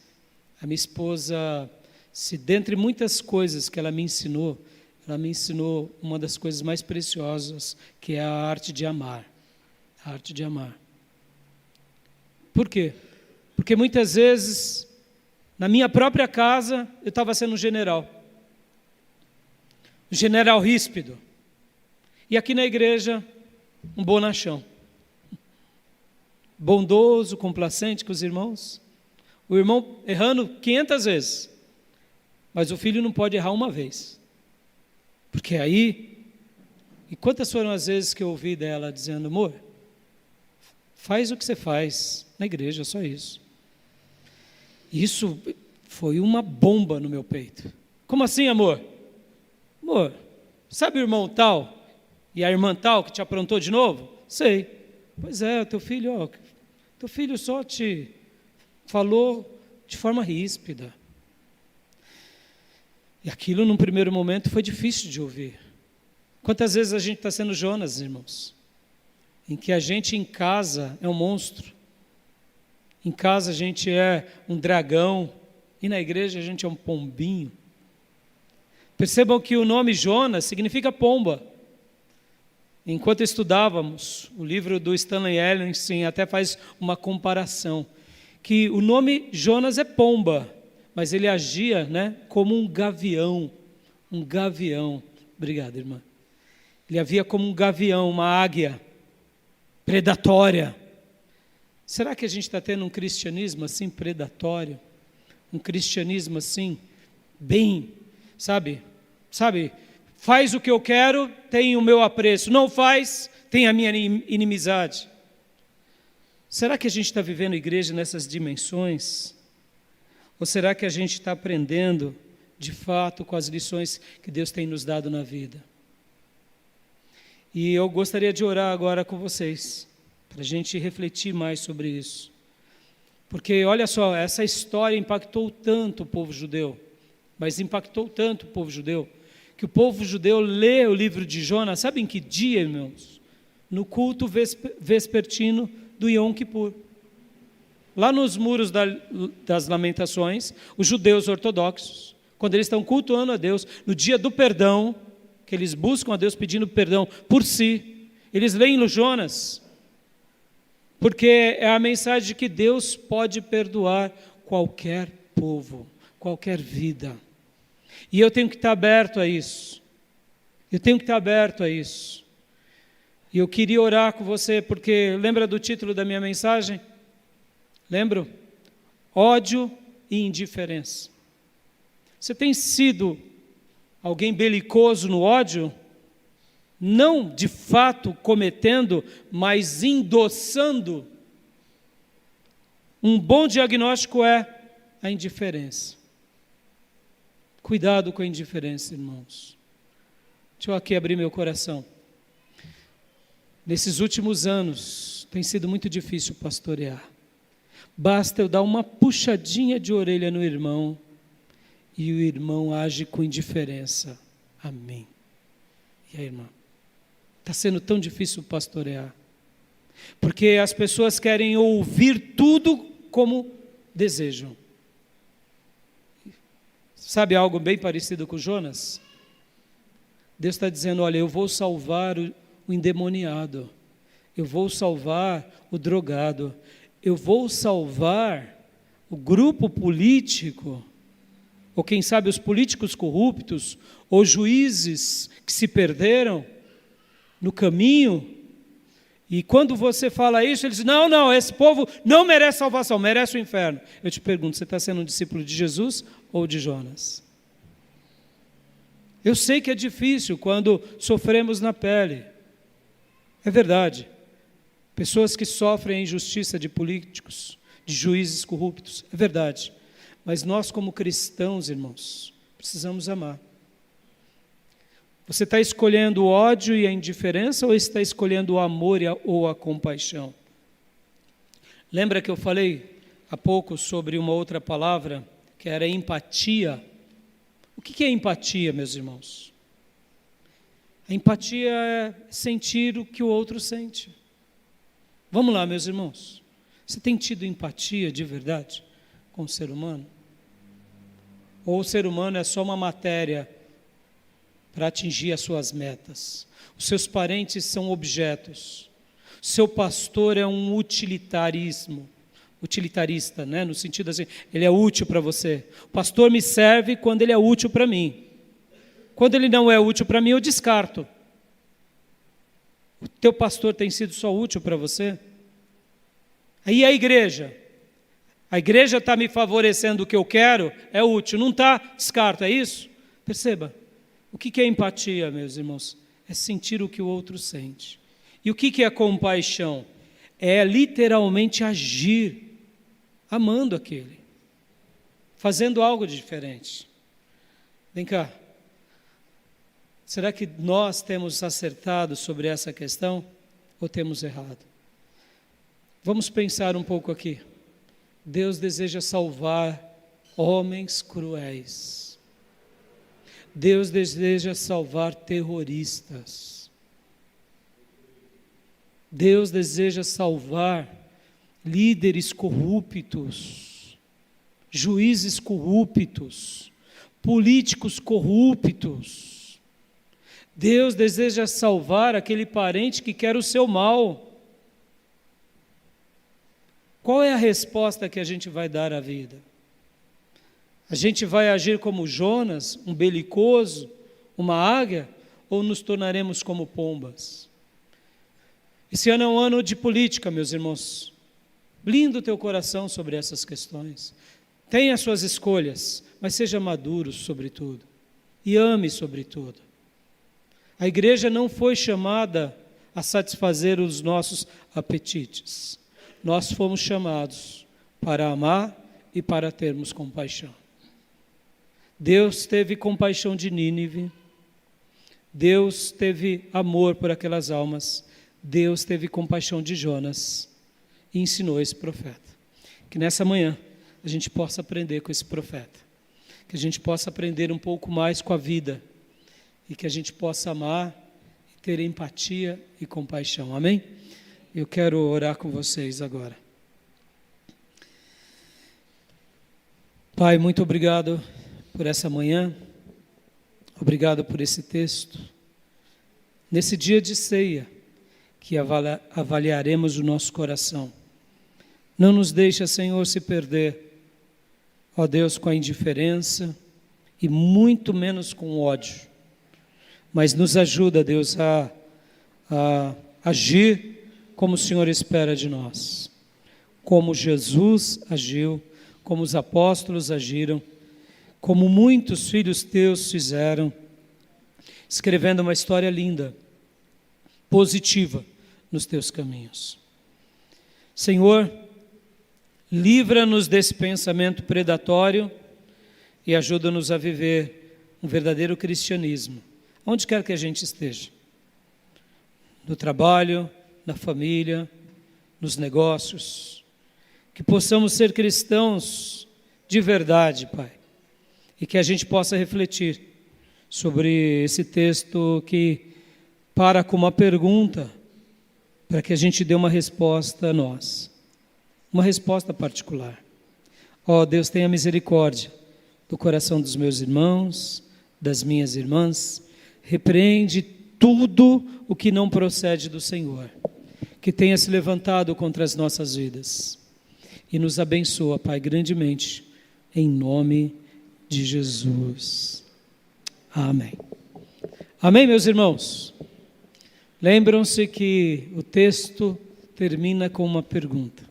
a minha esposa, dentre muitas coisas que ela me ensinou uma das coisas mais preciosas, que é a arte de amar. A arte de amar. Por quê? Porque muitas vezes, na minha própria casa, eu estava sendo um general ríspido. E aqui na igreja, um bonachão. Bondoso, complacente com os irmãos. O irmão errando 500 vezes. Mas o filho não pode errar uma vez. Porque aí... E quantas foram as vezes que eu ouvi dela dizendo: amor, faz o que você faz na igreja, só isso. Isso foi uma bomba no meu peito. Como assim, amor? Amor, sabe o irmão tal e a irmã tal que te aprontou de novo? Sei. Pois é, teu filho só te falou de forma ríspida. E aquilo, num primeiro momento, foi difícil de ouvir. Quantas vezes a gente está sendo Jonas, irmãos? Em que a gente em casa é um monstro. Em casa a gente é um dragão. E na igreja a gente é um pombinho. Percebam que o nome Jonas significa pomba. Enquanto estudávamos, o livro do Stanley Ellingson até faz uma comparação, que o nome Jonas é pomba, mas ele agia, como um gavião, um gavião. Obrigado, irmã. Ele havia como um gavião, uma águia predatória. Será que a gente está tendo um cristianismo assim predatório? Um cristianismo assim, bem, sabe, faz o que eu quero, tem o meu apreço. Não faz, tem a minha inimizade. Será que a gente está vivendo a igreja nessas dimensões? Ou será que a gente está aprendendo, de fato, com as lições que Deus tem nos dado na vida? E eu gostaria de orar agora com vocês, para a gente refletir mais sobre isso. Porque, olha só, essa história impactou tanto o povo judeu, mas impactou tanto o povo judeu, que o povo judeu lê o livro de Jonas, sabe em que dia, irmãos? No culto vespertino do Yom Kippur. Lá nos muros das lamentações, os judeus ortodoxos, quando eles estão cultuando a Deus, no dia do perdão, que eles buscam a Deus pedindo perdão por si, eles leem no Jonas, porque é a mensagem de que Deus pode perdoar qualquer povo, qualquer vida. E eu tenho que estar aberto a isso. Eu tenho que estar aberto a isso. E eu queria orar com você, porque lembra do título da minha mensagem? Lembro? Ódio e indiferença. Você tem sido alguém belicoso no ódio? Não de fato cometendo, mas endossando. Um bom diagnóstico é a indiferença. Cuidado com a indiferença, irmãos. Deixa eu aqui abrir meu coração. Nesses últimos anos, tem sido muito difícil pastorear. Basta eu dar uma puxadinha de orelha no irmão, e o irmão age com indiferença. Amém. E aí, irmã? Está sendo tão difícil pastorear. Porque as pessoas querem ouvir tudo como desejam. Sabe algo bem parecido com Jonas? Deus está dizendo, olha, eu vou salvar o endemoniado. Eu vou salvar o drogado. Eu vou salvar o grupo político, ou quem sabe os políticos corruptos, ou juízes que se perderam no caminho. E quando você fala isso, eles dizem, não, esse povo não merece salvação, merece o inferno. Eu te pergunto, você está sendo um discípulo de Jesus ou de Jonas? Eu sei que é difícil quando sofremos na pele. É verdade. Pessoas que sofrem a injustiça de políticos, de juízes corruptos, é verdade. Mas nós como cristãos, irmãos, precisamos amar. Você está escolhendo o ódio e a indiferença ou está escolhendo o amor ou a compaixão? Lembra que eu falei há pouco sobre uma outra palavra, que era empatia? O que é empatia, meus irmãos? A empatia é sentir o que o outro sente. Vamos lá, meus irmãos. Você tem tido empatia de verdade com o ser humano? Ou o ser humano é só uma matéria para atingir as suas metas? Os seus parentes são objetos. O seu pastor é um utilitarista, né? No sentido assim, ele é útil para você. O pastor me serve quando ele é útil para mim. Quando ele não é útil para mim, eu descarto. O teu pastor tem sido só útil para você? Aí a igreja está me favorecendo o que eu quero, é útil, não está, descarto, é isso? Perceba, o que é empatia, meus irmãos? É sentir o que o outro sente. E o que é compaixão? É literalmente agir, amando aquele, fazendo algo de diferente. Vem cá. Será que nós temos acertado sobre essa questão ou temos errado? Vamos pensar um pouco aqui. Deus deseja salvar homens cruéis. Deus deseja salvar terroristas. Deus deseja salvar líderes corruptos, juízes corruptos, políticos corruptos. Deus deseja salvar aquele parente que quer o seu mal. Qual é a resposta que a gente vai dar à vida? A gente vai agir como Jonas, um belicoso, uma águia ou nos tornaremos como pombas? Esse ano é um ano de política, meus irmãos. Blinda o teu coração sobre essas questões. Tenha as suas escolhas, mas seja maduro sobre tudo. E ame sobre tudo. A igreja não foi chamada a satisfazer os nossos apetites. Nós fomos chamados para amar e para termos compaixão. Deus teve compaixão de Nínive. Deus teve amor por aquelas almas. Deus teve compaixão de Jonas e ensinou esse profeta. Que nessa manhã a gente possa aprender com esse profeta. Que a gente possa aprender um pouco mais com a vida. E que a gente possa amar, ter empatia e compaixão. Amém? Eu quero orar com vocês agora. Pai, muito obrigado por essa manhã. Obrigado por esse texto. Nesse dia de ceia, que avaliaremos o nosso coração. Não nos deixa, Senhor, se perder, ó Deus, com a indiferença e muito menos com o ódio. Mas nos ajuda, Deus, a agir como o Senhor espera de nós. Como Jesus agiu, como os apóstolos agiram, como muitos filhos teus fizeram, escrevendo uma história linda, positiva nos teus caminhos. Senhor, livra-nos desse pensamento predatório e ajuda-nos a viver um verdadeiro cristianismo, onde quer que a gente esteja, no trabalho, na família, nos negócios, que possamos ser cristãos de verdade, Pai, e que a gente possa refletir sobre esse texto que para com uma pergunta, para que a gente dê uma resposta a nós, uma resposta particular. Ó Deus, tenha misericórdia do coração dos meus irmãos, das minhas irmãs, repreende tudo o que não procede do Senhor, que tenha se levantado contra as nossas vidas, e nos abençoa, Pai, grandemente, em nome de Jesus. Amém. Amém, meus irmãos? Lembram-se que o texto termina com uma pergunta.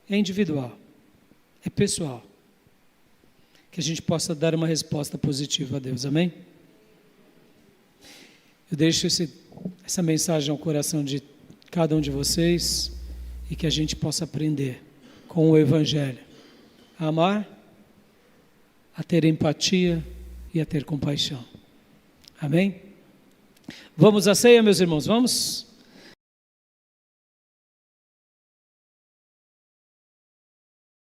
É individual, é pessoal. Que a gente possa dar uma resposta positiva a Deus, amém? Eu deixo essa mensagem ao coração de cada um de vocês e que a gente possa aprender com o Evangelho a amar, a ter empatia e a ter compaixão. Amém? Vamos à ceia, meus irmãos, vamos?